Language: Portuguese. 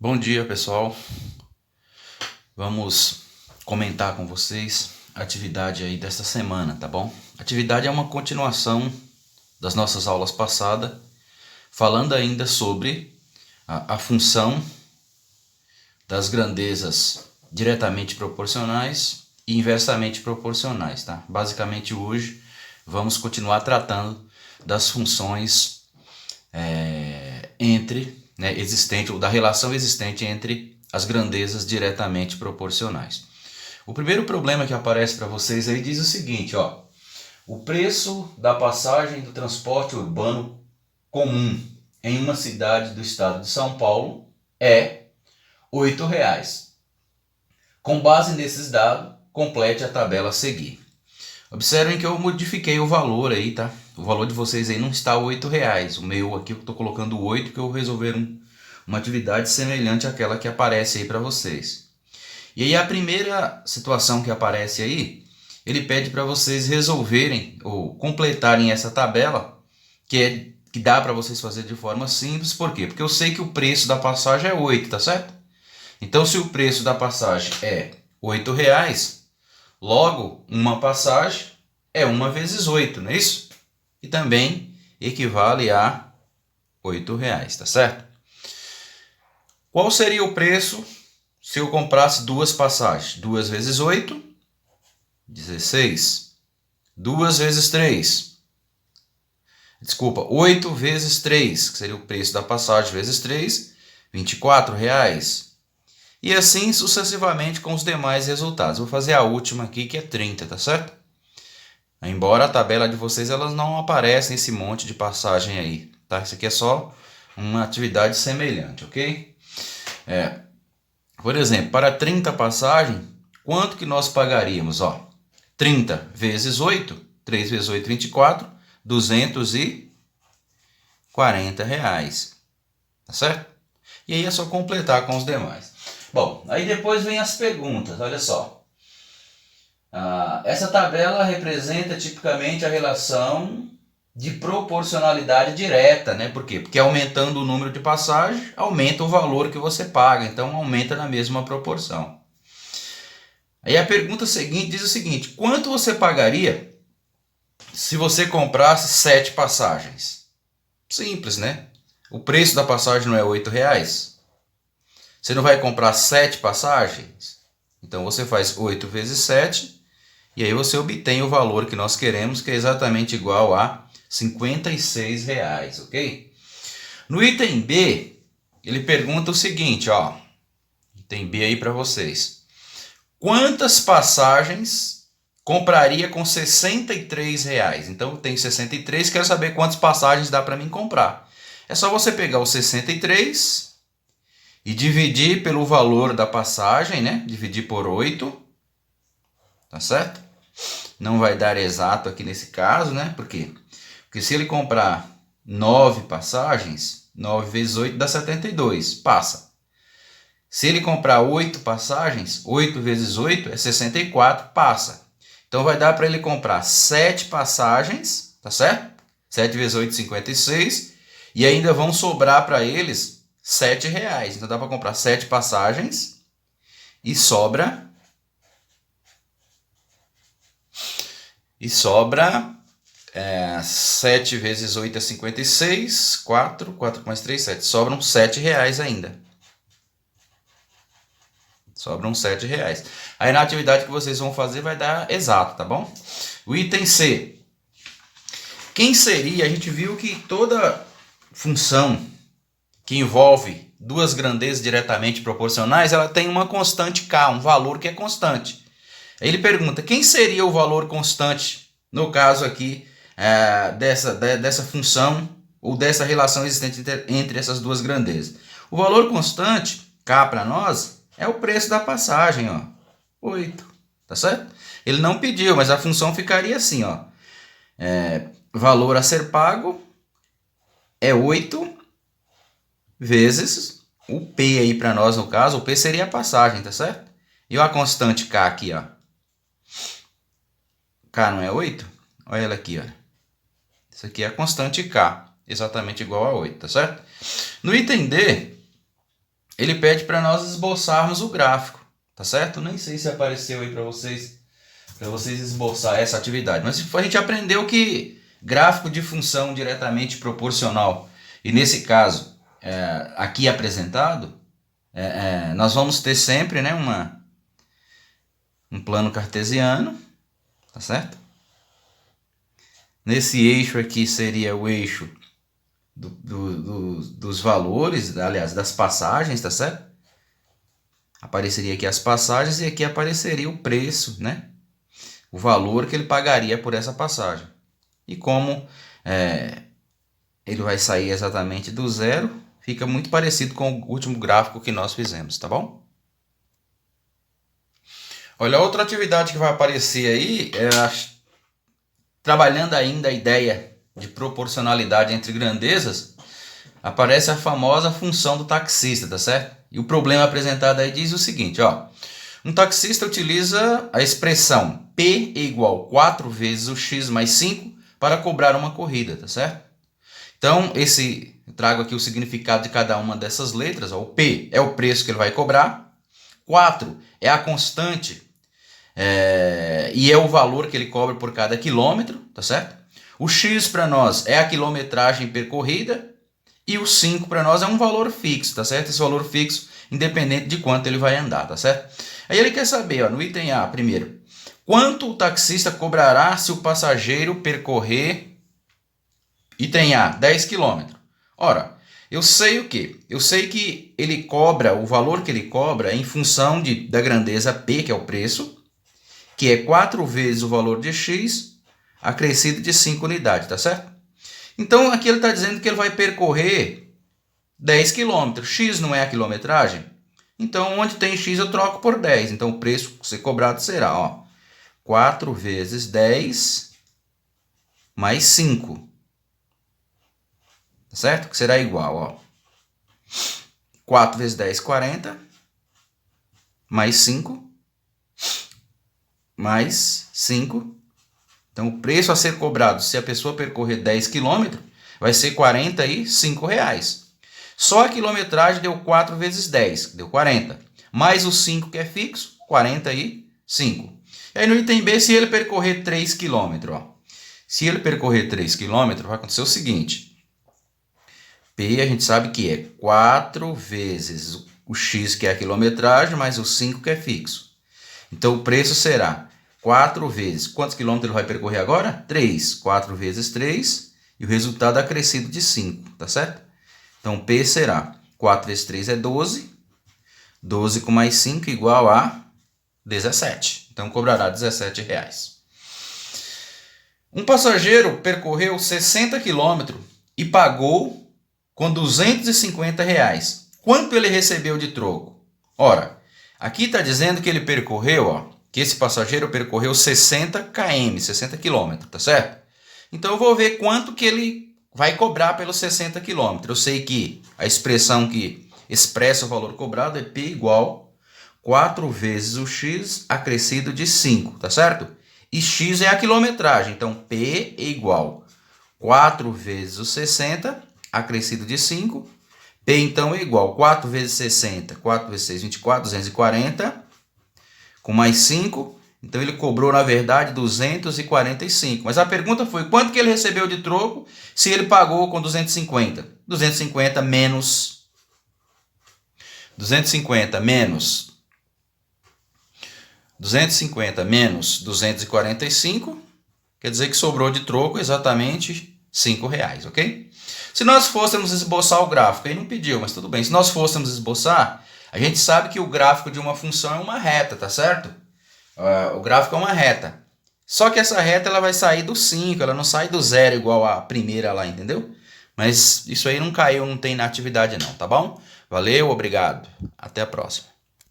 Bom dia, pessoal. Vamos comentar com vocês a atividade aí desta semana, tá bom? A atividade é uma continuação das nossas aulas passadas, falando ainda sobre a função das grandezas diretamente proporcionais e inversamente proporcionais, tá? Basicamente hoje vamos continuar tratando das funções existente, ou da relação existente entre as grandezas diretamente proporcionais. O primeiro problema que aparece para vocês aí diz o seguinte, ó: o preço da passagem do transporte urbano comum em uma cidade do estado de São Paulo é R$ 8,00. Com base nesses dados, complete a tabela a seguir. Observem que eu modifiquei o valor aí, tá? O valor de vocês aí não está R$ 8,00. O meu aqui eu estou colocando 8 porque eu vou resolver uma atividade semelhante àquela que aparece aí para vocês. E aí a primeira situação que aparece aí, ele pede para vocês resolverem ou completarem essa tabela, que dá para vocês fazer de forma simples. Por quê? Porque eu sei que o preço da passagem é 8, tá certo? Então se o preço da passagem é R$ 8,00, logo uma passagem é 1 vezes 8, não é isso? E também equivale a R$ 8,00, tá certo? Qual seria o preço se eu comprasse duas passagens? 2 vezes 8, 16. 2 vezes 3. Desculpa, 8 vezes 3, que seria o preço da passagem vezes 3, R$ 24,00. E assim sucessivamente com os demais resultados. Vou fazer a última aqui, que é 30, tá certo? Embora a tabela de vocês elas não aparecem esse monte de passagem aí, tá? Isso aqui é só uma atividade semelhante, ok? Por exemplo, para 30 passagens, quanto que nós pagaríamos? 30 vezes 8, 3 vezes 8, 24, R$ 240, tá certo? E aí é só completar com os demais. Bom, aí depois vem as perguntas, olha só. Essa tabela representa tipicamente a relação de proporcionalidade direta, né? Por quê? Porque aumentando o número de passagens, aumenta o valor que você paga, então aumenta na mesma proporção. Aí a pergunta seguinte diz o seguinte: quanto você pagaria se você comprasse 7 passagens? Simples, né? O preço da passagem não é R$ 8,00? Você não vai comprar 7 passagens? Então você faz 8 vezes 7 e aí você obtém o valor que nós queremos, que é exatamente igual a R$ 56,00, ok? No item B, ele pergunta o seguinte, ó. Item B aí para vocês. Quantas passagens compraria com R$ 63,00? Então eu tenho 63, quero saber quantas passagens dá para mim comprar. É só você pegar o 63 e dividir pelo valor da passagem, né? Dividir por 8, tá certo? Não vai dar exato aqui nesse caso, né? Por quê? Porque se ele comprar 9 passagens, 9 vezes 8 dá 72, passa. Se ele comprar 8 passagens, 8 vezes 8 é 64, passa. Então vai dar para ele comprar 7 passagens, tá certo? 7 vezes 8, 56. E ainda vão sobrar para eles R$ 7,00. Então dá para comprar 7 passagens e sobra 7 vezes 8 é 56, 4 mais 3, 7. Sobram R$ 7,00 ainda. Sobram R$ 7,00. Aí na atividade que vocês vão fazer vai dar exato, tá bom? O item C. Quem seria? A gente viu que toda função que envolve duas grandezas diretamente proporcionais, ela tem uma constante K, um valor que é constante. Aí ele pergunta, quem seria o valor constante, no caso aqui, dessa função ou dessa relação existente entre essas duas grandezas? O valor constante, K para nós, é o preço da passagem, 8, tá certo? Ele não pediu, mas a função ficaria assim, valor a ser pago é 8 vezes o P aí para nós, no caso, o P seria a passagem, tá certo? E a constante K aqui, K não é 8? Olha ela aqui, Isso aqui é a constante K, exatamente igual a 8, tá certo? No item D, ele pede para nós esboçarmos o gráfico, tá certo? Nem sei se apareceu aí para vocês esboçar essa atividade, mas a gente aprendeu que gráfico de função diretamente proporcional, e nesse caso aqui apresentado, nós vamos ter sempre, né, um plano cartesiano, tá certo? Nesse eixo aqui seria o eixo dos valores, aliás, das passagens, tá certo? Apareceria aqui as passagens e aqui apareceria o preço, né? O valor que ele pagaria por essa passagem. E como ele vai sair exatamente do zero, fica muito parecido com o último gráfico que nós fizemos, tá bom? Olha, outra atividade que vai aparecer aí trabalhando ainda a ideia de proporcionalidade entre grandezas, aparece a famosa função do taxista, tá certo? E o problema apresentado aí diz o seguinte, ó. Um taxista utiliza a expressão P é igual 4 vezes o x mais 5 para cobrar uma corrida, tá certo? Então, eu trago aqui o significado de cada uma dessas letras. Ó. O P é o preço que ele vai cobrar. 4 é a constante e é o valor que ele cobra por cada quilômetro, tá certo? O X para nós é a quilometragem percorrida e o 5 para nós é um valor fixo, tá certo? Esse valor fixo independente de quanto ele vai andar, tá certo? Aí ele quer saber, ó, no item A, primeiro, quanto o taxista cobrará se o passageiro percorrer, item A, 10 km. Ora, eu sei o quê? Eu sei que ele cobra, o valor que ele cobra em função da grandeza P, que é o preço, que é 4 vezes o valor de X, acrescido de 5 unidades, tá certo? Então, aqui ele está dizendo que ele vai percorrer 10 km. X não é a quilometragem? Então, onde tem X eu troco por 10. Então, o preço a ser cobrado será, ó, 4 vezes 10 mais 5. Tá certo? Que será igual, ó, 4 vezes 10, 40, mais 5, mais 5. Então, o preço a ser cobrado se a pessoa percorrer 10 km vai ser R$ 45. Só a quilometragem deu 4 vezes 10, deu 40. Mais o 5 que é fixo, 45. E aí no item B, se ele percorrer 3 km, ó. Se ele percorrer 3 km, vai acontecer o seguinte. P a gente sabe que é 4 vezes o X, que é a quilometragem, mais o 5 que é fixo. Então o preço será 4 vezes, quantos quilômetros ele vai percorrer agora? 3. 4 vezes 3 e o resultado acrescido de 5, tá certo? Então P será 4 vezes 3 é 12. 12 com mais 5 igual a 17. Então cobrará R$17. Um passageiro percorreu 60 km e pagou com R$250. Quanto ele recebeu de troco? Ora, aqui está dizendo que ele percorreu, ó, que esse passageiro percorreu 60 km, 60 km, tá certo? Então eu vou ver quanto que ele vai cobrar pelos 60 km. Eu sei que a expressão que expressa o valor cobrado é P igual 4 vezes o X acrescido de 5, tá certo? E X é a quilometragem, então P é igual 4 vezes o 60 acrescido de 5. P então é igual 4 vezes 60, 4 vezes 6, 24, 240, com mais 5. Então ele cobrou, na verdade, 245. Mas a pergunta foi, quanto que ele recebeu de troco se ele pagou com 250? 250 menos 245, quer dizer que sobrou de troco exatamente R$5, ok? Se nós fôssemos esboçar o gráfico, aí não pediu, mas tudo bem. Se nós fôssemos esboçar, a gente sabe que o gráfico de uma função é uma reta, tá certo? O gráfico é uma reta. Só que essa reta ela vai sair do 5, ela não sai do 0 igual a primeira lá, entendeu? Mas isso aí não caiu, não tem na atividade não, tá bom? Valeu, obrigado. Até a próxima.